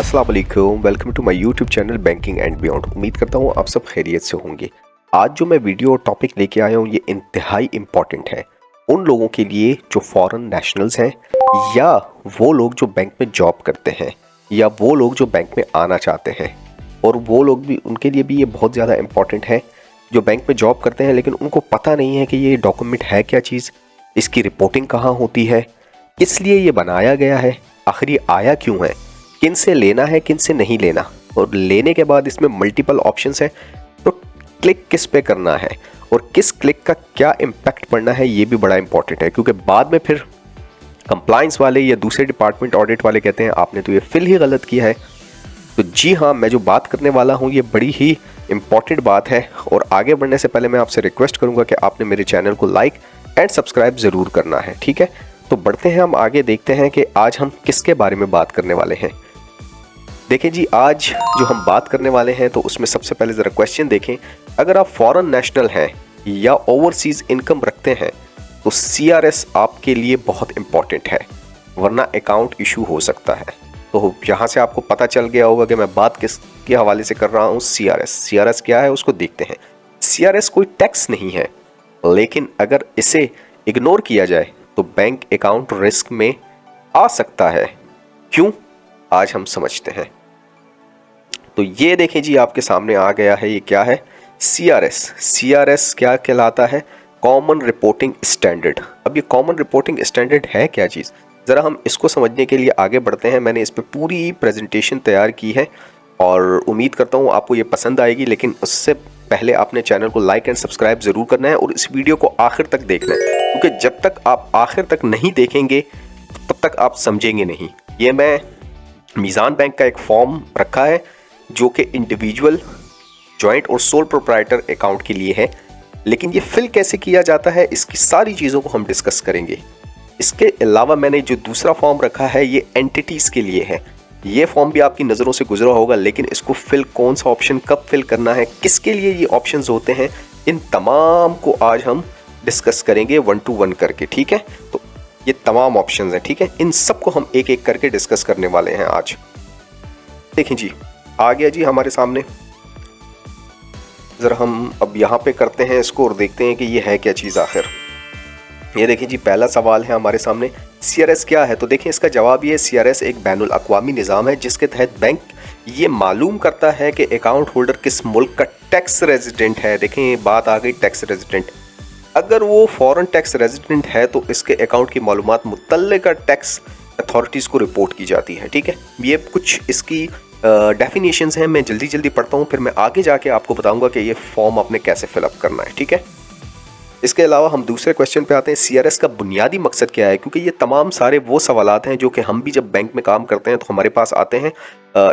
अस्सलाम वालेकुम, welcome to my YouTube channel banking and beyond. उम्मीद करता हूँ आप सब खैरियत से होंगे। आज जो मैं वीडियो और टॉपिक लेके आया हूँ ये इंतहाई इम्पॉर्टेंट है उन लोगों के लिए जो फॉरेन नेशनल्स हैं या वो लोग जो बैंक में जॉब करते हैं या वो लोग जो बैंक में आना चाहते हैं, और वो लोग भी, उनके लिए भी ये बहुत ज़्यादा इम्पॉर्टेंट है जो बैंक में जॉब करते हैं लेकिन उनको पता नहीं है कि ये डॉक्यूमेंट है क्या चीज़, इसकी रिपोर्टिंग कहाँ होती है, किस लिए ये बनाया गया है, आखिर ये आया क्यों है, किन से लेना है किन से नहीं लेना, और लेने के बाद इसमें मल्टीपल ऑप्शंस हैं तो क्लिक किस पे करना है और किस क्लिक का क्या इम्पैक्ट पड़ना है, ये भी बड़ा इंपॉर्टेंट है। क्योंकि बाद में फिर कंप्लायंस वाले या दूसरे डिपार्टमेंट ऑडिट वाले कहते हैं आपने तो ये फिल ही गलत किया है। तो जी हाँ, मैं जो बात करने वाला हूँ ये बड़ी ही इम्पॉर्टेंट बात है। और आगे बढ़ने से पहले मैं आपसे रिक्वेस्ट करूँगा कि आपने मेरे चैनल को लाइक एंड सब्सक्राइब ज़रूर करना है, ठीक है। तो बढ़ते हैं हम आगे, देखते हैं कि आज हम किसके बारे में बात करने वाले हैं। देखें जी, आज जो हम बात करने वाले हैं तो उसमें सबसे पहले ज़रा क्वेश्चन देखें। अगर आप फॉरेन नेशनल हैं या ओवरसीज़ इनकम रखते हैं तो CRS आपके लिए बहुत इम्पॉर्टेंट है, वरना अकाउंट इशू हो सकता है। तो यहाँ से आपको पता चल गया होगा कि मैं बात किसके हवाले से कर रहा हूँ। CRS क्या है उसको देखते हैं। CRS कोई टैक्स नहीं है, लेकिन अगर इसे इग्नोर किया जाए तो बैंक अकाउंट रिस्क में आ सकता है। क्यों, आज हम समझते हैं। तो ये देखें जी, आपके सामने आ गया है, ये क्या है, CRS क्या कहलाता है, कॉमन रिपोर्टिंग स्टैंडर्ड। अब ये कॉमन रिपोर्टिंग स्टैंडर्ड है क्या चीज़, ज़रा हम इसको समझने के लिए आगे बढ़ते हैं। मैंने इस पर पूरी प्रेजेंटेशन तैयार की है और उम्मीद करता हूँ आपको ये पसंद आएगी, लेकिन उससे पहले आपने चैनल को लाइक एंड सब्सक्राइब ज़रूर करना है और इस वीडियो को आखिर तक देखना है, क्योंकि जब तक आप आखिर तक नहीं देखेंगे तब तक आप समझेंगे नहीं। ये मैं मीज़ान बैंक का एक फॉर्म रखा है जो कि इंडिविजुअल, जॉइंट और सोल प्रोप्राइटर अकाउंट के लिए है, लेकिन ये फिल कैसे किया जाता है इसकी सारी चीज़ों को हम डिस्कस करेंगे। इसके अलावा मैंने जो दूसरा फॉर्म रखा है ये एंटिटीज़ के लिए है। ये फॉर्म भी आपकी नज़रों से गुजरा होगा, लेकिन इसको फिल कौन सा ऑप्शन कब फिल करना है, किसके लिए ये ऑप्शंस होते हैं, इन तमाम को आज हम डिस्कस करेंगे 1 to 1 करके, ठीक है। तो ये तमाम ऑप्शंस हैं, ठीक है, इन सबको हम एक एक करके डिस्कस करने वाले हैं आज। देखें जी, आ गया जी हमारे सामने। ज़रा हम अब यहाँ पे करते हैं इसको और देखते हैं कि ये है क्या चीज़ आखिर। ये देखें जी, पहला सवाल है हमारे सामने, CRS क्या है। तो देखें इसका जवाब ये है, CRS एक बैनुल अक़वामी निज़ाम है जिसके तहत बैंक ये मालूम करता है कि अकाउंट होल्डर किस मुल्क का टैक्स रेजिडेंट है। देखें बात आ गई टैक्स रेजिडेंट। अगर वो फॉरेन टैक्स रेजिडेंट है तो इसके अकाउंट की मालूमात मुतल्लिका टैक्स अथॉरिटीज़ को रिपोर्ट की जाती है, ठीक है। ये कुछ इसकी डेफिनेशंस हैं, मैं जल्दी पढ़ता हूँ, फिर मैं आगे जाके आपको बताऊंगा कि ये फॉर्म आपने कैसे फिलअप करना है, ठीक है। इसके अलावा हम दूसरे क्वेश्चन पे आते हैं, CRS का बुनियादी मकसद क्या है, क्योंकि ये तमाम सारे वो सवालात हैं जो कि हम भी जब बैंक में काम करते हैं तो हमारे पास आते हैं,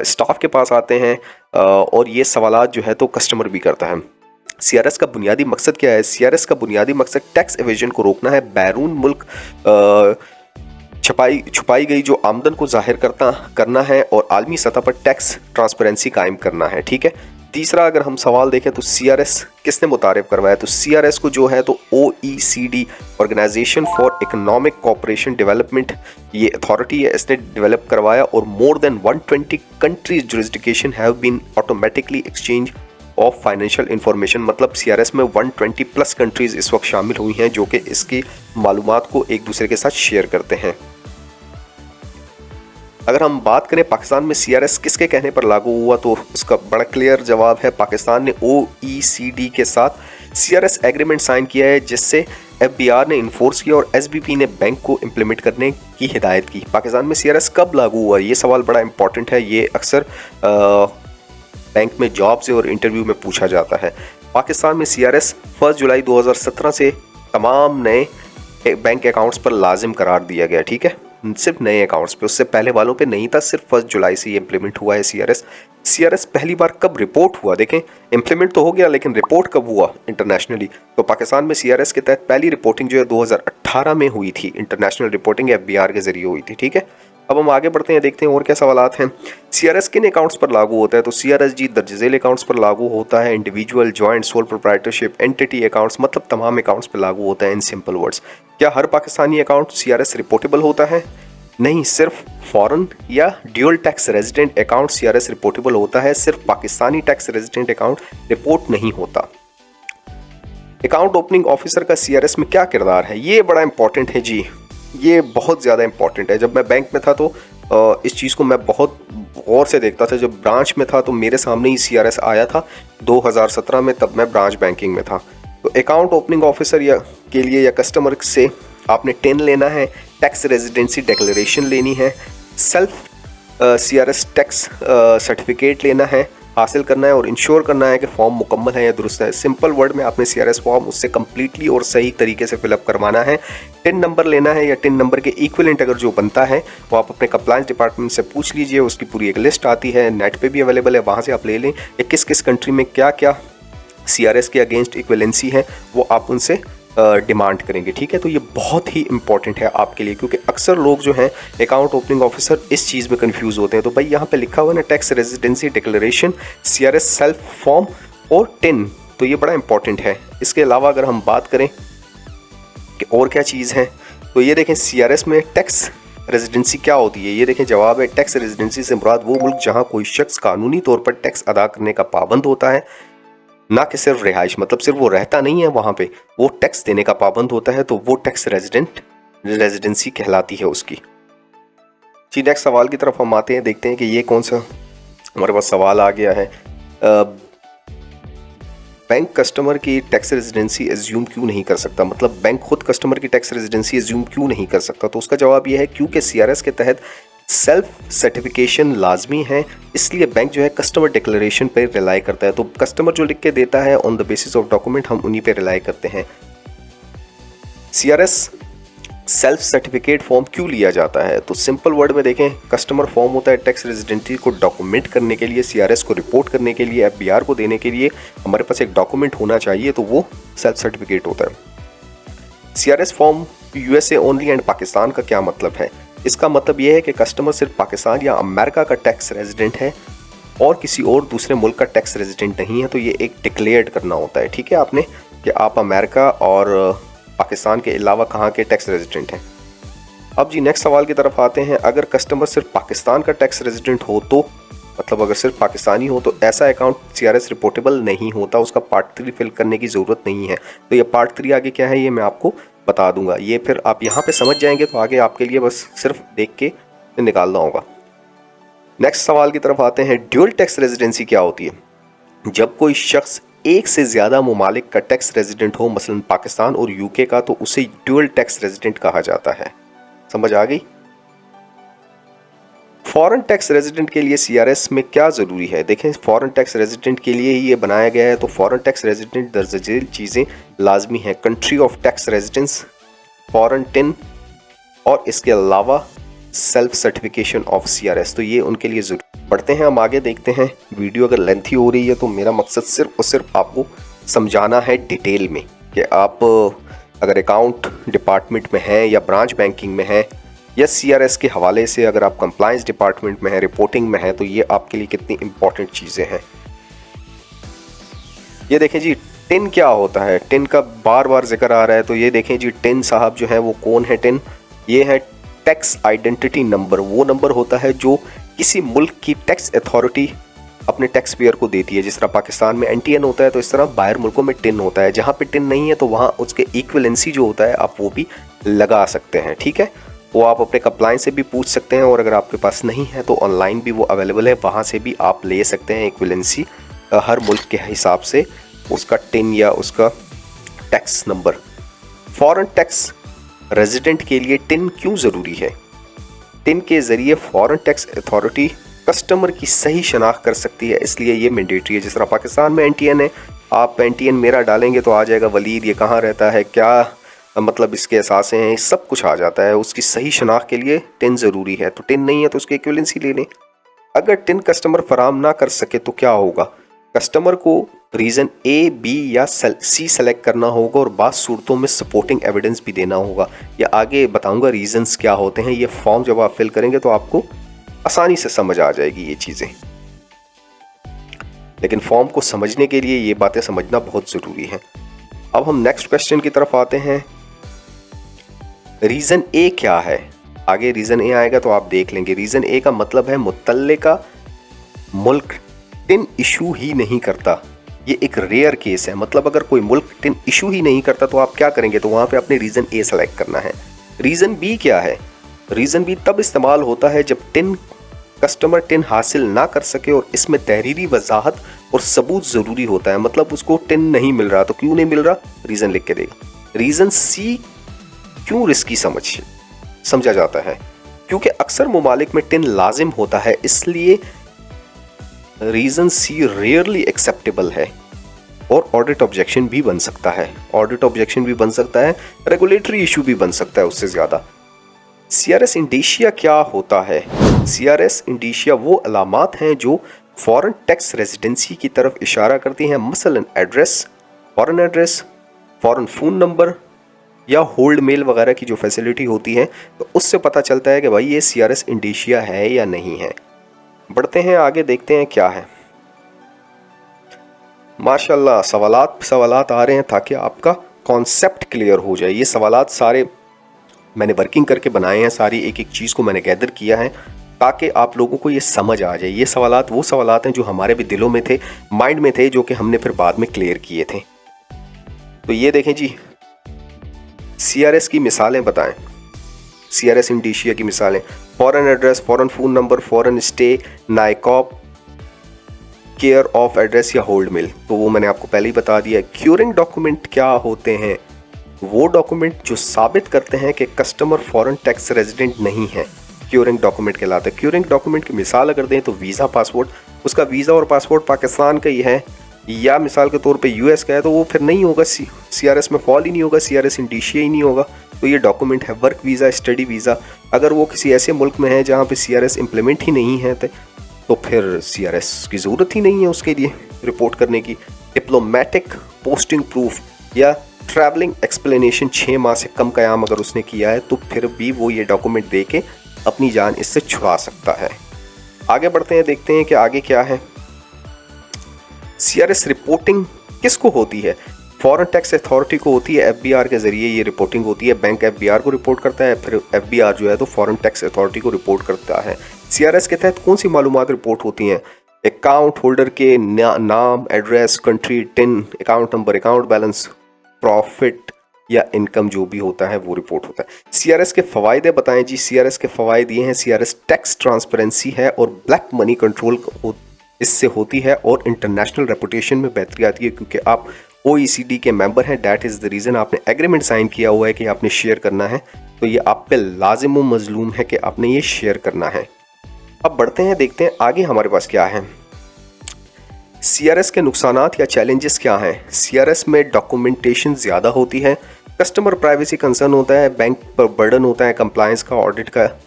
स्टाफ के पास आते हैं, और ये सवालात जो है तो कस्टमर भी करता है। CRS का बुनियादी मकसद क्या है। CRS का बुनियादी मकसद टैक्स एवेजन को रोकना है, बैरून मुल्क छुपाई गई जो आमदन को जाहिर करना है और आलमी सतह पर टैक्स ट्रांसपेरेंसी कायम करना है, ठीक है। तीसरा अगर हम सवाल देखें तो CRS किसने मुतारिफ करवाया, तो CRS को जो है तो OECD organization for economic cooperation development, ये अथॉरिटी है, इसने डेवलप करवाया। और more than 120 countries jurisdiction have been automatically exchange of financial information, मतलब CRS में 120 प्लस कंट्रीज इस वक्त शामिल हुई हैं जो कि इसकी मालूमात को एक दूसरे के साथ शेयर करते हैं। अगर हम बात करें पाकिस्तान में CRS किसके कहने पर लागू हुआ, तो उसका बड़ा क्लियर जवाब है, पाकिस्तान ने OECD के साथ CRS एग्रीमेंट साइन किया है जिससे FBR ने इन्फोर्स किया और SBP ने बैंक को इम्प्लीमेंट करने की हिदायत की। पाकिस्तान में CRS कब लागू हुआ, ये सवाल बड़ा इंपॉर्टेंट है, ये अक्सर बैंक में जॉब से और इंटरव्यू में पूछा जाता है। पाकिस्तान में CRS 1 जुलाई 2017 से तमाम नए बैंक अकाउंट्स पर लाजिम करार दिया गया, ठीक है, सिर्फ नए अकाउंट्स पे, उससे पहले वालों पे नहीं था। सिर्फ 1 जुलाई से ये इम्प्लीमेंट हुआ है CRS पहली बार कब रिपोर्ट हुआ, देखें इम्प्लीमेंट तो हो गया लेकिन रिपोर्ट कब हुआ इंटरनेशनली, तो पाकिस्तान में CRS के तहत पहली रिपोर्टिंग जो है 2018 में हुई थी, इंटरनेशनल रिपोर्टिंग FBR के जरिए हुई थी, ठीक है। अब हम आगे बढ़ते हैं, देखते हैं और क्या सवालात हैं। CRS किन अकाउंट्स पर लागू होता है, तो CRS जी दर्ज झेल अकाउंट्स पर लागू होता है, individual, joint, sole proprietorship, entity accounts, मतलब तमाम अकाउंट्स पर लागू होता है। इन सिंपल वर्ड्स, क्या हर पाकिस्तानी अकाउंट CRS रिपोर्टेबल होता है, नहीं, सिर्फ फॉरेन या dual tax resident account CRS reportable होता है, सिर्फ Pakistani tax resident account report नहीं होता। अकाउंट ओपनिंग ऑफिसर का सीआरएस में क्या किरदार है, ये बड़ा इंपॉर्टेंट है जी, ये बहुत ज़्यादा इंपॉर्टेंट है। जब मैं बैंक में था तो इस चीज़ को मैं बहुत गौर से देखता था। जब ब्रांच में था तो मेरे सामने ही सीआरएस आया था 2017 में, तब मैं ब्रांच बैंकिंग में था। तो अकाउंट ओपनिंग ऑफिसर के लिए या कस्टमर से आपने टिन लेना है, टैक्स रेजिडेंसी डिक्लेरेशन लेनी है, सेल्फ सीआरएस टैक्स सर्टिफिकेट लेना है, हासिल करना है और इंश्योर करना है कि फॉर्म मुकम्मल है या दुरुस्त है। सिंपल वर्ड में आपने सीआरएस फॉर्म उससे कम्प्लीटली और सही तरीके से फिलअप करवाना है। टिन नंबर लेना है या टिन नंबर के इक्विवेलेंट अगर जो बनता है वो आप अपने कंप्लायंस डिपार्टमेंट से पूछ लीजिए। उसकी पूरी एक लिस्ट आती है, नेट पे भी अवेलेबल है, वहाँ से आप ले लें कि किस किस कंट्री में क्या क्या सीआरएस के अगेंस्ट इक्विवेलेंसी है, वो आप उनसे डिमांड करेंगे। ठीक है, तो ये बहुत ही इंपॉर्टेंट है आपके लिए, क्योंकि अक्सर लोग जो हैं अकाउंट ओपनिंग ऑफिसर इस चीज़ में कंफ्यूज होते हैं। तो भाई यहाँ पे लिखा हुआ है ना, tax residency declaration, CRS self form और टिन, तो ये बड़ा इंपॉर्टेंट है। इसके अलावा अगर हम बात करें कि और क्या चीज़ है, तो ये देखें सीआरएस में टैक्स रेजिडेंसी क्या होती है। ये देखें जवाब है, टैक्स रेजिडेंसी से मुराद वो मुल्क जहाँ कोई शख्स कानूनी तौर पर टैक्स अदा करने का पाबंद होता है, ना कि सिर्फ रिहाइश, मतलब सिर्फ वो रहता नहीं है वहाँ पे, वो टैक्स देने का पाबंद होता है, तो वो टैक्स रेजिडेंसी कहलाती है उसकी। जी, नेक्स्ट सवाल की तरफ हम आते हैं, देखते हैं कि ये कौन सा हमारे पास सवाल आ गया है। बैंक कस्टमर की टैक्स रेजिडेंसी एज्यूम क्यों नहीं कर सकता, मतलब बैंक खुद कस्टमर की टैक्स रेजिडेंसी एज्यूम क्यों नहीं कर सकता। तो उसका जवाब ये है, क्योंकि सीआरएस के तहत सेल्फ सर्टिफिकेशन लाजमी है, इसलिए बैंक जो है कस्टमर डिक्लेरेशन पर रिलाई करता है। तो कस्टमर जो लिख के देता है on the basis of document, हम उन्हीं पे रिलाई करते हैं। सीआरएस सेल्फ सर्टिफिकेट फॉर्म क्यों लिया जाता है, तो सिंपल वर्ड में देखें, कस्टमर फॉर्म होता है टैक्स रेजिडेंसी को डॉक्यूमेंट करने के लिए, सीआरएस को रिपोर्ट करने के लिए, एफबीआर को देने के लिए हमारे पास एक डॉक्यूमेंट होना चाहिए, तो वो सेल्फ सर्टिफिकेट होता है। CRS form USA only and Pakistan का क्या मतलब है, इसका मतलब यह है कि कस्टमर सिर्फ पाकिस्तान या अमेरिका का टैक्स रेजिडेंट है और किसी और दूसरे मुल्क का टैक्स रेजिडेंट नहीं है। तो ये एक डिक्लेयर्ड करना होता है, ठीक है, आपने कि आप अमेरिका और पाकिस्तान के अलावा कहाँ के टैक्स रेजिडेंट हैं। अब जी नेक्स्ट सवाल की तरफ आते हैं, अगर कस्टमर सिर्फ पाकिस्तान का टैक्स रेजिडेंट हो तो, मतलब अगर सिर्फ पाकिस्तानी हो तो ऐसा अकाउंट सीआरएस रिपोर्टेबल नहीं होता, उसका पार्ट 3 फिल करने की ज़रूरत नहीं है। तो ये पार्ट 3 आगे क्या है ये मैं आपको बता दूंगा, ये फिर आप यहाँ पे समझ जाएंगे, तो आगे आपके लिए बस सिर्फ देख के निकालना होगा। नेक्स्ट सवाल की तरफ आते हैं, ड्यूअल टैक्स रेजिडेंसी क्या होती है। जब कोई शख्स एक से ज़्यादा ममालिक का टैक्स रेजिडेंट हो, मसलन पाकिस्तान और यूके का, तो उसे ड्यूअल टैक्स रेजिडेंट कहा जाता है। समझ आ गई। फॉरेन टैक्स रेजिडेंट के लिए सीआरएस में क्या ज़रूरी है, देखें फॉरेन टैक्स रेजिडेंट के लिए ही ये बनाया गया है। तो फॉरेन टैक्स रेजिडेंट दर्ज झेल चीज़ें लाजमी हैं, country of tax residence, foreign tin और इसके अलावा सेल्फ सर्टिफिकेशन ऑफ सीआरएस, तो ये उनके लिए ज़रूरी। पढ़ते हैं हम आगे, देखते हैं। वीडियो अगर लेंथी हो रही है तो मेरा मकसद सिर्फ और सिर्फ आपको समझाना है डिटेल में कि आप अगर अकाउंट डिपार्टमेंट में हैं या ब्रांच बैंकिंग में हैं या सीआरएस के हवाले से अगर आप कंप्लायंस डिपार्टमेंट में हैं, रिपोर्टिंग में हैं, तो ये आपके लिए कितनी इंपॉर्टेंट चीज़ें हैं। ये देखें जी, टिन क्या होता है, टिन का बार बार जिक्र आ रहा है। तो ये देखें जी, टिन साहब जो है वो कौन है। टिन ये है टैक्स आइडेंटिटी नंबर, वो नंबर होता है जो किसी मुल्क की टैक्स अथॉरिटी अपने टैक्स पेयर को देती है। जिस तरह पाकिस्तान में एनटीएन होता है, तो इस तरह बाहर मुल्कों में टिन होता है। जहाँ पे टिन नहीं है तो वहाँ उसके इक्विवेलेंसी जो होता है आप वो भी लगा सकते हैं, ठीक है। वो आप अपने कंप्लायंस से भी पूछ सकते हैं, और अगर आपके पास नहीं है तो ऑनलाइन भी वो अवेलेबल है, वहाँ से भी आप ले सकते हैं इक्विवेलेंसी हर मुल्क के हिसाब से उसका टिन या उसका tax number. Foreign tax resident के लिए टिन क्यों ज़रूरी है। टिन के ज़रिए फॉरेन टैक्स अथॉरिटी कस्टमर की सही शनाख्त कर सकती है, इसलिए ये मैंडेटरी है। जिस तरह पाकिस्तान में एनटीएन है, आप एनटीएन मेरा डालेंगे तो आ जाएगा वलीद, ये कहाँ रहता है, क्या मतलब इसके असासे हैं, सब कुछ आ जाता है। उसकी सही शनाख्त के लिए टिन ज़रूरी है। तो टिन नहीं है तो उसकी इक्विवेलेंसी ले लें। अगर टिन कस्टमर फराम ना कर सके तो क्या होगा, कस्टमर को रीज़न ए, बी या सी सेलेक्ट करना होगा और बात सूरतों में सपोर्टिंग एविडेंस भी देना होगा। या आगे बताऊंगा रीजंस क्या होते हैं। ये फॉर्म जब आप फिल करेंगे तो आपको आसानी से समझ आ जाएगी ये चीज़ें, लेकिन फॉर्म को समझने के लिए ये बातें समझना बहुत ज़रूरी है। अब हम नेक्स्ट क्वेश्चन की तरफ आते हैं। रीज़न ए क्या है, आगे रीज़न ए आएगा तो आप देख लेंगे। रीज़न ए का मतलब है मुतल्लिका मुल्क टिन इशू ही नहीं करता। ये एक रेयर केस है, मतलब अगर कोई मुल्क टिन इशू ही नहीं करता तो आप क्या करेंगे, तो वहाँ पे आपने रीज़न ए सेलेक्ट करना है। रीज़न बी क्या है? रीज़न बी तब इस्तेमाल होता है जब कस्टमर टिन हासिल ना कर सके और इसमें तहरीरी वजाहत और सबूत ज़रूरी होता है, मतलब उसको टिन नहीं मिल रहा। तो क्यों नहीं मिल रहा, रीज़न लिख के देगा। रीज़न सी क्यों रिस्की समझा जाता है, क्योंकि अक्सर ममालिक में टिन लाजिम होता है, इसलिए रीज़न सी रेयरली एक्सेप्टेबल है। और ऑडिट ऑब्जेक्शन भी बन सकता है, रेगुलेटरी इशू भी बन सकता है उससे ज़्यादा। CRS इंडिशिया क्या होता है? CRS इंडिशिया वो अलामात हैं जो फॉरेन टैक्स रेजिडेंसी की तरफ इशारा करती हैं, मसलन foreign address, foreign phone number या होल्ड मेल वगैरह की जो फैसिलिटी होती है, तो उससे पता चलता है कि भाई ये CRS इंडिशिया है या नहीं है। बढ़ते हैं आगे, देखते हैं क्या है। माशाल्लाह सवालात आ रहे हैं ताकि आपका कॉन्सेप्ट क्लियर हो जाए। ये सवालात सारे मैंने वर्किंग करके बनाए हैं, सारी एक एक चीज़ को मैंने गैदर किया है ताकि आप लोगों को ये समझ आ जाए। ये सवालात वो सवालात हैं जो हमारे भी दिलों में थे, माइंड में थे, जो कि हमने फिर बाद में क्लियर किए थे। तो ये देखें जी, CRS की मिसालें बताएं। CRS इंडिशिया की मिसालें: foreign address, foreign phone number, foreign stay, नाइकॉप, केयर ऑफ एड्रेस या होल्ड मेल। तो वो मैंने आपको पहले ही बता दिया। क्यूरिंग डॉक्यूमेंट क्या होते हैं? वो डॉक्यूमेंट जो साबित करते हैं कि कस्टमर फॉरेन टैक्स रेजिडेंट नहीं है, क्यूरिंग डॉक्यूमेंट कहलाता है। क्यूरिंग डॉक्यूमेंट की मिसाल अगर दें तो वीज़ा, पासपोर्ट, उसका वीज़ा और पासपोर्ट पाकिस्तान का ही है या मिसाल के तौर पे US का है, तो वो फिर नहीं होगा, CRS में फॉल ही नहीं होगा, CRS इंडिशिया ही नहीं होगा। तो ये डॉक्यूमेंट है। वर्क वीज़ा, स्टडी वीज़ा, अगर वो किसी ऐसे मुल्क में है जहाँ पे CRS इम्प्लीमेंट ही नहीं है तो फिर CRS की ज़रूरत ही नहीं है उसके लिए रिपोर्ट करने की। डिप्लोमेटिक पोस्टिंग प्रूफ या ट्रैवलिंग एक्सप्लेनेशन 6 माह से कम क़याम अगर उसने किया है तो फिर भी वो ये डॉक्यूमेंट दे के अपनी जान इससे छुड़ा सकता है। आगे बढ़ते हैं, देखते हैं कि आगे क्या है। CRS रिपोर्टिंग किसको होती है? फॉरेन टैक्स अथॉरिटी को होती है, FBR के ज़रिए ये रिपोर्टिंग होती है। बैंक FBR को रिपोर्ट करता है, फिर FBR जो है तो फॉरेन टैक्स अथॉरिटी को रिपोर्ट करता है। CRS के तहत कौन सी मालूमात रिपोर्ट होती हैं? अकाउंट होल्डर के नाम, address, country, tin, account number, account balance, profit या इनकम जो भी होता है वो रिपोर्ट होता है। CRS के फ़वाइदे बताएं जी। CRS के फ़वाइद ये हैं: CRS टैक्स ट्रांसपेरेंसी है और ब्लैक मनी कंट्रोल इससे होती है, और इंटरनेशनल रेपुटेशन में बेहतरी आती है क्योंकि आप OECD के मेंबर हैं। डैट इज़ द रीज़न आपने एग्रीमेंट साइन किया हुआ है कि आपने शेयर करना है, तो ये आप पे लाजिम व मजलूम है कि आपने ये शेयर करना है। अब बढ़ते हैं, देखते हैं आगे हमारे पास क्या है। CRS के नुकसानात या चैलेंजेस क्या हैं? CRS में डॉक्यूमेंटेशन ज़्यादा होती है, कस्टमर प्राइवेसी कंसर्न होता है, बैंक पर बर्डन होता है कंप्लायंस का, ऑडिट का।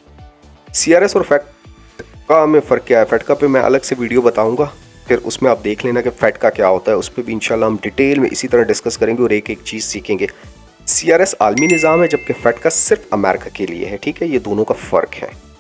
CRS और FATCA में फ़र्क क्या है? FATCA पे मैं अलग से वीडियो बताऊंगा, फिर उसमें आप देख लेना कि FATCA क्या होता है। उस पर भी इंशाल्लाह हम डिटेल में इसी तरह डिस्कस करेंगे और एक एक चीज़ सीखेंगे। CRS आलमी निज़ाम है जबकि FATCA सिर्फ अमेरिका के लिए है, ठीक है, ये दोनों का फ़र्क है।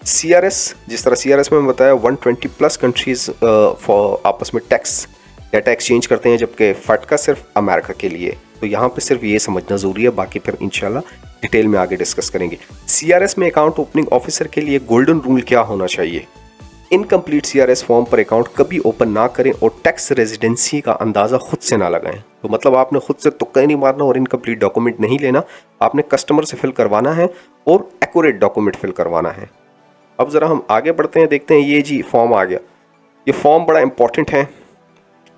CRS, जिस तरह CRS में बताया 120+ कंट्रीज़ आपस में टैक्स डाटा एक्सचेंज करते हैं, जबकि FATCA सिर्फ अमेरिका के लिए। तो यहाँ पे सिर्फ ये समझना ज़रूरी है, बाकी फिर इंशाल्लाह डिटेल में आगे डिस्कस करेंगे। CRS में अकाउंट ओपनिंग ऑफिसर के लिए गोल्डन रूल क्या होना चाहिए? इनकम्प्लीट CRS फॉर्म पर अकाउंट कभी ओपन ना करें और टैक्स रेजिडेंसी का अंदाज़ा खुद से ना लगाएं। तो मतलब आपने खुद से तुक्का नहीं मारना और इनकम्प्लीट डॉक्यूमेंट नहीं लेना, आपने कस्टमर से फिल करवाना है और एक्यूरेट डॉक्यूमेंट फिल करवाना है। अब ज़रा हम आगे बढ़ते हैं, देखते हैं। ये जी फॉर्म आ गया। ये फॉर्म बड़ा इंपॉर्टेंट है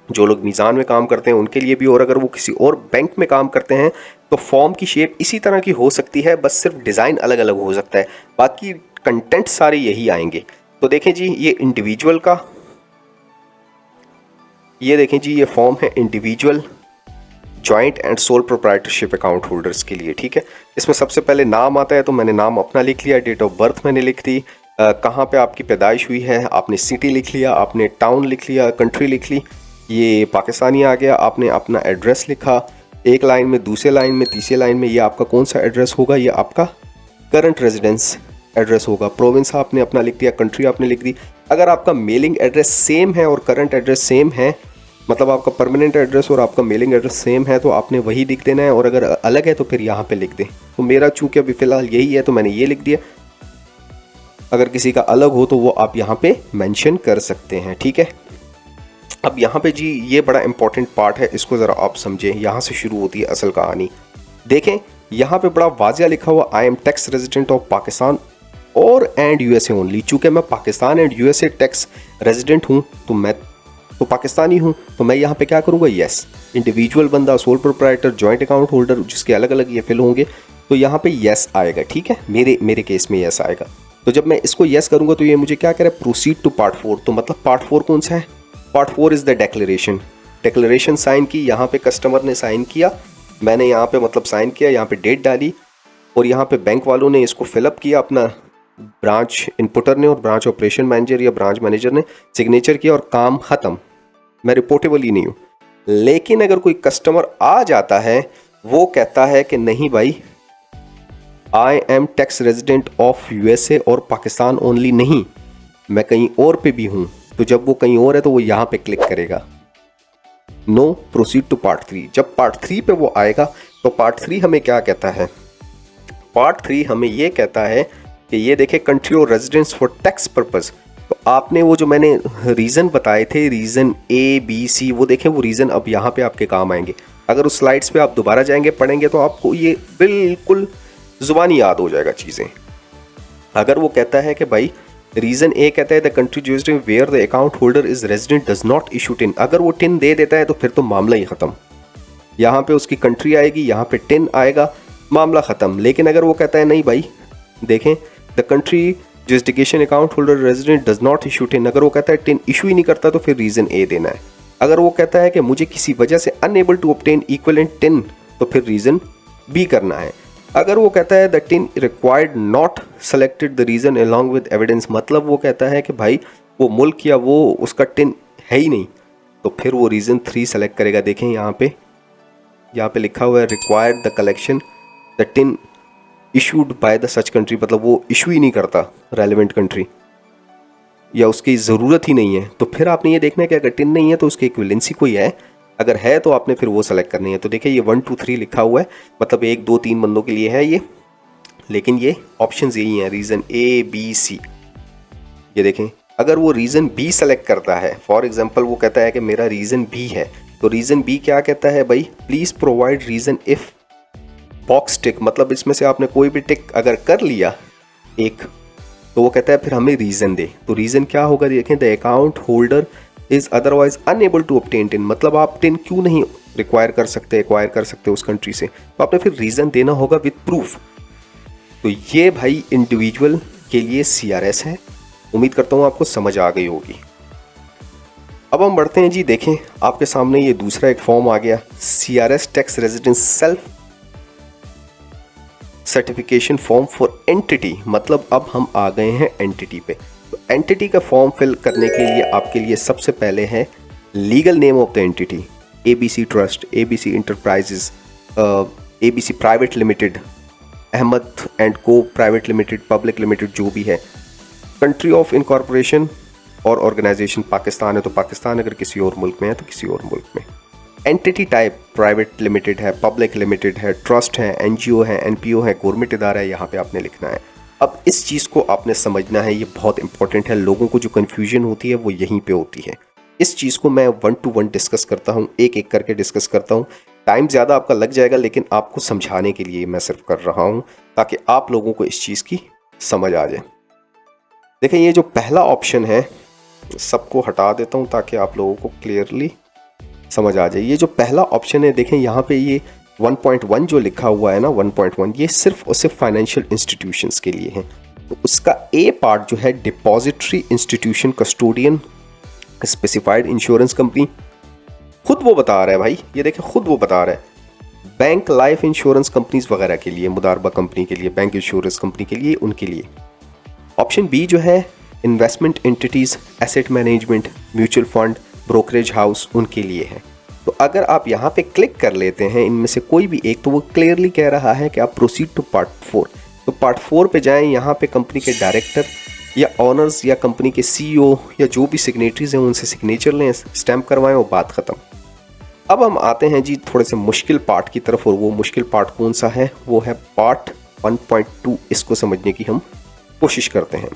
जो लोग मीज़ान में काम करते हैं उनके लिए भी, और अगर वो किसी और बैंक में काम करते हैं तो फॉर्म की शेप इसी तरह की हो सकती है, बस सिर्फ डिज़ाइन अलग अलग हो सकता है, बाकी कंटेंट सारे यही आएंगे। तो देखें जी, ये इंडिविजुअल का, ये देखें जी, ये फॉर्म है individual joint and sole proprietorship account holders के लिए, ठीक है। इसमें सबसे पहले नाम आता है, तो मैंने नाम अपना लिख लिया, डेट ऑफ बर्थ मैंने लिख दी, कहाँ पे आपकी पैदाइश हुई है आपने सिटी लिख लिया, आपने टाउन लिख लिया, कंट्री लिख ली, ये पाकिस्तानी आ गया, आपने अपना एड्रेस लिखा एक लाइन में, दूसरे लाइन में, तीसरे लाइन में ये आपका कौन सा एड्रेस होगा, ये आपका करंट रेजिडेंस एड्रेस होगा। प्रोविंस आपने अपना लिख दिया, कंट्री आपने लिख दी। अगर आपका मेलिंग एड्रेस सेम है और करंट एड्रेस सेम है मतलब आपका परमानेंट एड्रेस और आपका मेलिंग एड्रेस सेम है तो आपने वही लिख देना है, और अगर अलग है तो फिर यहाँ पे लिख दें। तो मेरा चूँकि अभी फ़िलहाल यही है तो मैंने ये लिख दिया। अगर किसी का अलग हो तो वो आप यहाँ पे मेंशन कर सकते हैं, ठीक है। अब यहाँ पे जी ये बड़ा इंपॉर्टेंट पार्ट है, इसको ज़रा आप समझें, यहाँ से शुरू होती है असल कहानी। देखें यहाँ पे बड़ा वाज़िया लिखा हुआ, I am tax resident of Pakistan और एंड यूएसए ओनली। चूँकि मैं Pakistan and USA tax resident हूँ तो मैं तो पाकिस्तानी हूँ, तो मैं यहाँ पे क्या करूँगा, यस। इंडिविजुअल बंदा, sole proprietor, joint account holder, जिसके अलग अलग ये फिल होंगे, तो यहाँ पे यस आएगा, ठीक है। मेरे केस में यस आएगा। तो जब मैं इसको यस करूँगा तो ये मुझे क्या कह रहा है, प्रोसीड टू पार्ट 4। तो मतलब पार्ट 4 कौन सा है, part 4 is the declaration. Declaration sign की, यहाँ पे कस्टमर ने साइन किया, मैंने यहाँ पे मतलब साइन किया, यहाँ पे डेट डाली, और यहाँ पे बैंक वालों ने इसको फिलअप किया, अपना ब्रांच इनपुटर ने और ब्रांच ऑपरेशन मैनेजर या ब्रांच मैनेजर ने सिग्नेचर किया और काम ख़त्म। मैं रिपोर्टेबल ही नहीं हूँ। लेकिन अगर कोई कस्टमर आ जाता है, वो कहता है कि नहीं भाई, I am tax resident of USA और पाकिस्तान ओनली नहीं, मैं कहीं और पे भी हूँ, तो जब वो कहीं और है तो वो यहाँ पे क्लिक करेगा, नो प्रोसीड टू पार्ट 3। जब पार्ट 3 पे वो आएगा तो पार्ट 3 हमें क्या कहता है, पार्ट 3 हमें ये कहता है कि ये देखें, कंट्री और रेजिडेंस फॉर टैक्स पर्पस। तो आपने वो जो मैंने रीज़न बताए थे, रीज़न ABC, वो देखें, वो रीज़न अब यहाँ पे आपके काम आएंगे। अगर उस स्लाइड्स पे आप दोबारा जाएंगे, पढ़ेंगे, तो आपको ये बिल्कुल ज़ुबानी याद हो जाएगा चीज़ें। अगर वो कहता है कि भाई रीज़न ए कहता है the country jurisdiction where the account holder is resident does not issue TIN, अगर वो टिन दे देता है तो फिर तो मामला ही ख़त्म। यहाँ पे उसकी कंट्री आएगी, यहाँ पे टिन आएगा, मामला ख़त्म। लेकिन अगर वो कहता है नहीं भाई, देखें, the country jurisdiction account holder resident does not issue TIN, अगर वो कहता है टिन इशू ही नहीं करता तो फिर रीज़न ए देना है। अगर वो कहता है कि मुझे किसी वजह से unable to obtain equivalent TIN, तो फिर रीज़न बी करना है। अगर वो कहता है the tin required not selected the reason along with evidence, मतलब वो कहता है कि भाई वो मुल्क या वो उसका टिन है ही नहीं, तो फिर वो रीज़न 3 सेलेक्ट करेगा। देखें यहाँ पे लिखा हुआ है required the collection the tin issued by the such country, मतलब वो इशू ही नहीं करता रेलिवेंट कंट्री, या उसकी ज़रूरत ही नहीं है। तो फिर आपने ये देखना है कि अगर टिन नहीं है तो उसकी इक्विवेलेंसी कोई है, अगर है तो आपने फिर वो सेलेक्ट करनी है। तो देखिए ये 1 2 3 लिखा हुआ है, मतलब 1 2 3 बंदों के लिए है ये, लेकिन ये ऑप्शंस यही हैं, रीज़न ABC। ये देखें, अगर वो रीज़न B सेलेक्ट करता है, फॉर एग्जांपल वो कहता है कि मेरा रीज़न B है, तो रीज़न B क्या कहता है भाई, please provide reason if box tick, मतलब इसमें से आपने कोई भी टिक अगर कर लिया एक, तो वो कहता है फिर हमें रीज़न दे। तो रीज़न क्या होगा, देखें, the account holder is otherwise unable to obtain TIN, मतलब आप टिन क्यों नहीं एक्वायर कर सकते उस कंट्री से, तो आपने फिर रीज़न देना होगा विद प्रूफ। तो ये भाई इंडिविजुअल के लिए CRS है। उम्मीद करता हूँ आपको समझ आ गई होगी। अब हम बढ़ते हैं जी, देखें आपके सामने ये दूसरा एक फॉर्म आ गया, CRS tax residence self certification form for entity, मतलब अब हम आ गए हैं एंटिटी पे। तो एंटिटी का फॉर्म फिल करने के लिए आपके लिए सबसे पहले है legal name of the entity, ABC trust, ABC enterprises, ABC private limited, Ahmed and co private limited, public limited, जो भी है। कंट्री ऑफ इनकॉर्पोरेशन और ऑर्गेनाइजेशन पाकिस्तान है तो पाकिस्तान, अगर किसी और मुल्क में है तो किसी और मुल्क में। एंटिटी टाइप प्राइवेट लिमिटेड है, पब्लिक लिमिटेड है, ट्रस्ट है, NGO है, NPO है, गवर्नमेंट इदारा है, यहाँ पे आपने लिखना है। अब इस चीज़ को आपने समझना है, ये बहुत इंपॉर्टेंट है। लोगों को जो कन्फ्यूजन होती है वो यहीं पे होती है। इस चीज़ को मैं 1 to 1 डिस्कस करता हूँ, एक एक करके डिस्कस करता हूँ। टाइम ज़्यादा आपका लग जाएगा, लेकिन आपको समझाने के लिए मैं सिर्फ कर रहा हूँ ताकि आप लोगों को इस चीज़ की समझ आ जाए। देखें, ये जो पहला ऑप्शन है, सबको हटा देता हूँ ताकि आप लोगों को क्लियरली समझ आ जाए। ये जो पहला ऑप्शन है, देखें यहाँ पे ये 1.1 जो लिखा हुआ है ना, 1.1, ये सिर्फ और सिर्फ फाइनेंशियल इंस्टीट्यूशंस के लिए है। तो उसका A पार्ट जो है, depository institution, custodian, specified insurance company, खुद वो बता रहा है भाई, ये देखें खुद वो बता रहा है, बैंक, लाइफ इंश्योरेंस कंपनीज वगैरह के लिए, मुदारबा कंपनी के लिए, बैंक इंश्योरेंस कंपनी के लिए, उनके लिए। ऑप्शन B जो है, investment entities, asset management, mutual fund, brokerage house, उनके लिए है। तो अगर आप यहाँ पे क्लिक कर लेते हैं इनमें से कोई भी एक, तो वो क्लियरली कह रहा है कि आप प्रोसीड टू पार्ट 4। तो पार्ट 4 पे जाएं, यहाँ पे कंपनी के डायरेक्टर या ऑनर्स या कंपनी के सीईओ या जो भी सिग्नेटरीज हैं उनसे सिग्नेचर लें, स्टैम्प करवाएं और बात ख़त्म। अब हम आते हैं जी थोड़े से मुश्किल पार्ट की तरफ, और वो मुश्किल पार्ट कौन सा है? वो है पार्ट 1.2। इसको समझने की हम कोशिश करते हैं।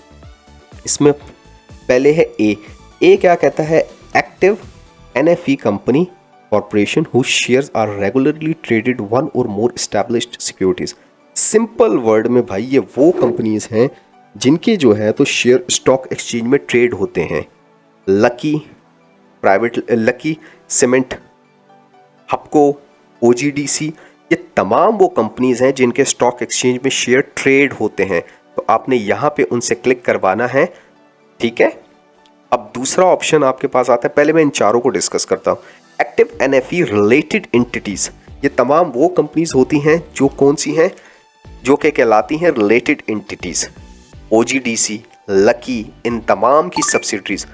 इसमें पहले है ए क्या कहता है? Active NFE company corporation whose shares are regularly traded one और more established securities. Simple word में भाई ये वो कंपनीज हैं जिनके जो है तो शेयर स्टॉक एक्सचेंज में ट्रेड होते हैं। लकी सीमेंट, हपको, ओजीडीसी, ये तमाम वो कंपनीज हैं जिनके स्टॉक एक्सचेंज में शेयर ट्रेड होते हैं। तो आपने यहाँ पे उनसे क्लिक करवाना है, ठीक है। अब दूसरा ऑप्शन आपके पास आता है, पहले मैं इन चारों को डिस्कस करता हूँ। एक्टिव एनएफई रिलेटेड एंटिटीज, ये तमाम वो कंपनीज होती हैं जो कौन सी हैं? जो कि कहलाती हैं रिलेटेड एंटिटीज। ओजीडीसी, लकी, इन तमाम की सब्सिडरीज,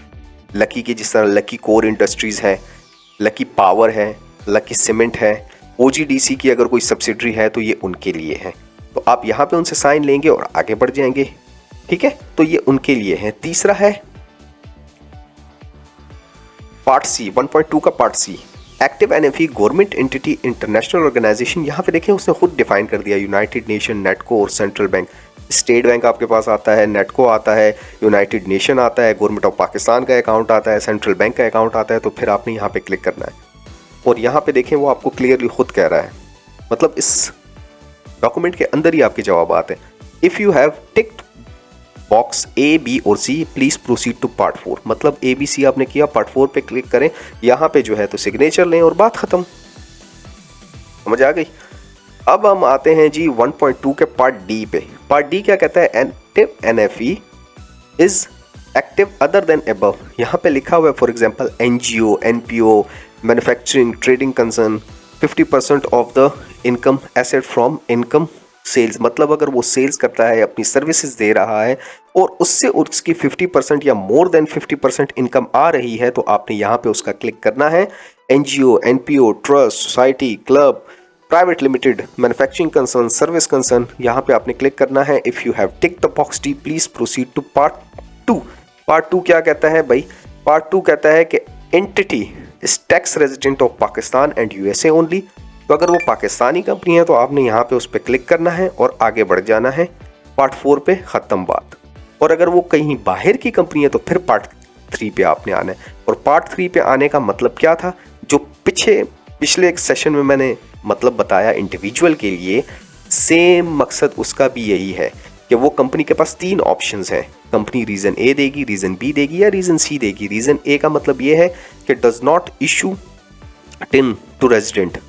लकी की जिस तरह लकी कोर इंडस्ट्रीज है, लकी पावर है, लकी सीमेंट है, ओजीडीसी की अगर कोई सब्सिडरी है तो ये उनके लिए है। तो आप यहाँ पे उनसे साइन लेंगे और आगे बढ़ जाएंगे, ठीक है। तो ये उनके लिए है। तीसरा है पार्ट सी, 1.2 का part C, active NFE government entity international organisation. यहाँ पे देखें उसने खुद डिफाइन कर दिया, यूनाइटेड नेशन, नेटको और सेंट्रल बैंक। स्टेट बैंक आपके पास आता है, नेटको आता है, यूनाइटेड नेशन आता है, गवर्नमेंट ऑफ पाकिस्तान का अकाउंट आता है, सेंट्रल बैंक का अकाउंट आता है। तो फिर आपने यहाँ पे क्लिक करना है और यहाँ पे देखें वो आपको क्लियरली खुद कह रहा है, मतलब इस डॉक्यूमेंट के अंदर ही आपके जवाब आते हैं। If you have ticked box A, B और C please proceed to part 4। मतलब ए बी सी आपने किया, पार्ट 4 पे क्लिक करें, यहाँ पे जो है तो सिग्नेचर लें और बात खत्म। समझ आ गई? अब हम आते हैं जी 1.2 के पार्ट डी पे। पार्ट डी क्या कहता है? Active NFE is active other than above. यहाँ पे लिखा हुआ है for example NGO, NPO, manufacturing, trading concern, 50% of the income asset from income sales. मतलब अगर वो सेल्स करता है, अपनी सर्विसेज दे रहा है और उससे उसकी 50% या मोर देन 50% इनकम आ रही है, तो आपने यहाँ पे उसका क्लिक करना है। NGO, NPO, trust, society, club, private limited, manufacturing concern, service concern, यहाँ पे आपने क्लिक करना है। If you have tick the box D please proceed to part 2। Part 2 क्या कहता है भाई? पार्ट 2 कहता है कि entity is tax resident of Pakistan and USA only. तो अगर वो पाकिस्तानी कंपनी है तो आपने यहाँ पे उस पर क्लिक करना है और आगे बढ़ जाना है। पार्ट 4 पे ख़त्म बात। और अगर वो कहीं बाहर की कंपनी है तो फिर पार्ट 3 पे आपने आना है। और पार्ट 3 पे आने का मतलब क्या था? जो पिछले एक सेशन में मैंने मतलब बताया इंडिविजुअल के लिए, सेम मकसद उसका भी यही है कि वो कंपनी के पास 3 ऑप्शंस हैं। कंपनी रीज़न ए देगी, रीज़न बी देगी या रीज़न सी देगी। रीज़न ए का मतलब ये है कि does not issue TIN to resident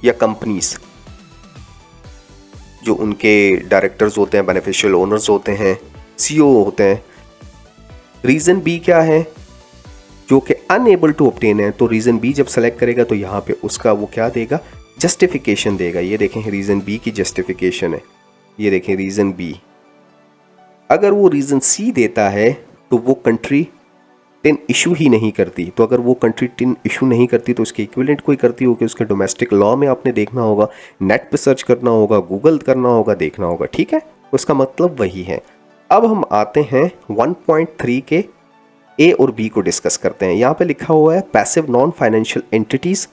या कंपनीज, जो उनके डायरेक्टर्स होते हैं, बेनिफिशियल ओनर्स होते हैं, सीईओ होते हैं। रीज़न बी क्या है? जो कि अनएबल टू ऑब्टेन है। तो रीज़न बी जब सेलेक्ट करेगा तो यहाँ पे उसका वो क्या देगा? जस्टिफिकेशन देगा। ये देखें रीज़न बी की जस्टिफिकेशन है, ये देखें रीज़न बी। अगर वो रीज़न सी देता है तो वो कंट्री टिन इशू ही नहीं करती। तो अगर वो कंट्री टिन इशू नहीं करती तो उसके इक्विवेलेंट कोई करती होगी। उसके डोमेस्टिक लॉ में आपने देखना होगा, नेट पे सर्च करना होगा, गूगल करना होगा, देखना होगा, ठीक है। उसका मतलब वही है। अब हम आते हैं 1.3 के ए और बी को डिस्कस करते हैं। यहाँ पे लिखा हुआ है पैसिव नॉन फाइनेंशियल एंटिटीज़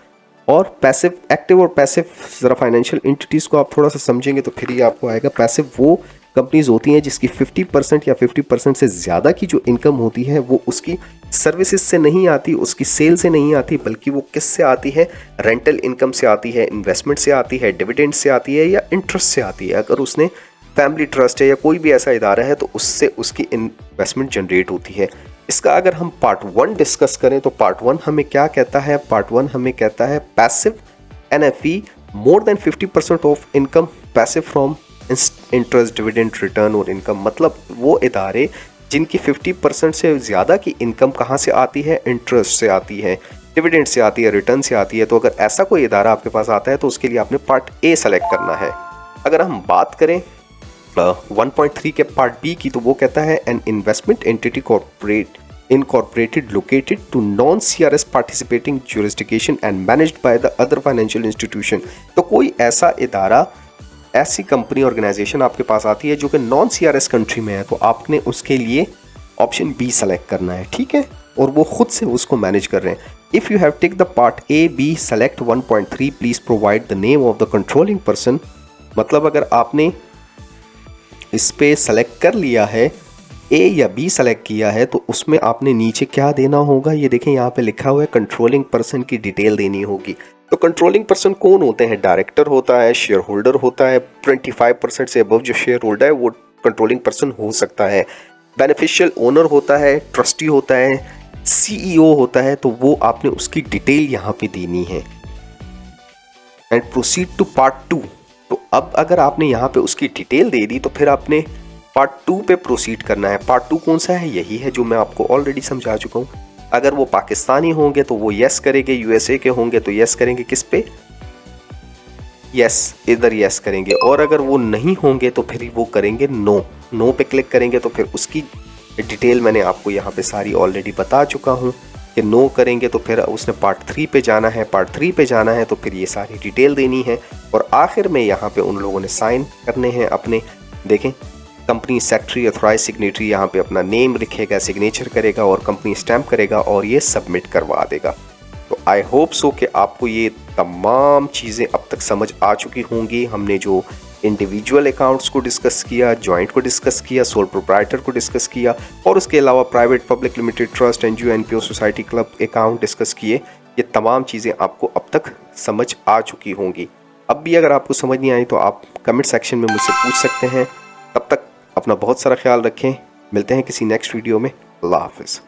और पैसिव एक्टिव। और पैसिव ज़रा फाइनेंशियल एंटिटीज़ को आप थोड़ा सा समझेंगे तो फिर ये आपको आएगा। पैसिव वो कंपनीज होती हैं जिसकी 50% या 50% से ज़्यादा की जो इनकम होती है वो उसकी सर्विसेज से नहीं आती, उसकी सेल से नहीं आती, बल्कि वो किस से आती है? रेंटल इनकम से आती है, इन्वेस्टमेंट से आती है, डिविडेंड से आती है या इंटरेस्ट से आती है। अगर उसने फैमिली ट्रस्ट है या कोई भी ऐसा इदारा है तो उससे उसकी इन्वेस्टमेंट जनरेट होती है। इसका अगर हम पार्ट 1 डिस्कस करें तो पार्ट 1 हमें क्या कहता है? पार्ट 1 हमें कहता है passive NFE more than 50% of income passive from interest, dividend, return और इनकम। मतलब वो इदारे जिनकी 50% से ज़्यादा की इनकम कहाँ से आती है? इंटरेस्ट से आती है, डिविडेंड से आती है, रिटर्न से आती है। तो अगर ऐसा कोई इदारा आपके पास आता है तो उसके लिए आपने पार्ट ए सेलेक्ट करना है। अगर हम बात करें 1.3 के पार्ट बी की तो वो कहता है an investment entity corporate incorporated located to non-CRS participating jurisdiction and managed by the other financial institution। तो कोई ऐसा इदारा ऐसी कंपनी ऑर्गेनाइजेशन आपके पास आती है जो कि नॉन CRS कंट्री में है, तो आपने उसके लिए ऑप्शन बी सेलेक्ट करना है, ठीक है, और वो खुद से उसको मैनेज कर रहे हैं। If you have take the part A B select 1.3 please provide the name of the controlling person. मतलब अगर आपने इस पे सेलेक्ट कर लिया है, ए या बी सेलेक्ट किया है, तो उसमें आपने नीचे क्या देना होगा, ये देखें यहाँ पे लिखा हुआ है कंट्रोलिंग पर्सन की डिटेल देनी होगी। तो कंट्रोलिंग पर्सन कौन होते हैं? डायरेक्टर होता है, शेयर होल्डर होता है, 25% से अबव जो शेयर होल्डर है वो कंट्रोलिंग पर्सन हो सकता है, बेनिफिशियल ओनर होता है, ट्रस्टी होता है, CEO होता है। तो वो आपने उसकी डिटेल यहाँ पे देनी है। And proceed to part 2। तो अब अगर आपने यहाँ पे उसकी डिटेल दे दी तो फिर आपने पार्ट 2 पे प्रोसीड करना है। पार्ट 2 कौन सा है? यही है जो मैं आपको ऑलरेडी समझा चुका हूँ। अगर वो पाकिस्तानी होंगे तो वो यस करेंगे, USA के होंगे तो यस करेंगे, किस पे? यस, इधर यस करेंगे। और अगर वो नहीं होंगे तो फिर वो करेंगे नो। नो पे क्लिक करेंगे तो फिर उसकी डिटेल मैंने आपको यहाँ पे सारी ऑलरेडी बता चुका हूँ कि नो करेंगे तो फिर उसने पार्ट 3 पे जाना है। पार्ट 3 पे जाना है तो फिर ये सारी डिटेल देनी है और आखिर में यहाँ पे उन लोगों ने साइन करने हैं अपने। देखें, कंपनी सेक्रेटरी अथॉराइज सिग्नेटरी यहाँ पे अपना नेम लिखेगा, सिग्नेचर करेगा और कंपनी स्टैम्प करेगा और ये सबमिट करवा देगा। तो आई होप सो कि आपको ये तमाम चीज़ें अब तक समझ आ चुकी होंगी। हमने जो इंडिविजुअल अकाउंट्स को डिस्कस किया, जॉइंट को डिस्कस किया, सोल प्रोप्राइटर को डिस्कस किया और उसके अलावा private, public limited, trust, NGO, NPO, society, club account discuss किए। ये तमाम चीज़ें आपको अब तक समझ आ चुकी होंगी। अब भी अगर आपको समझ नहीं आई तो आप कमेंट सेक्शन में मुझसे पूछ सकते हैं। तब तक अपना बहुत सारा ख्याल रखें। मिलते हैं किसी नेक्स्ट वीडियो में। अल्लाह हाफिज़।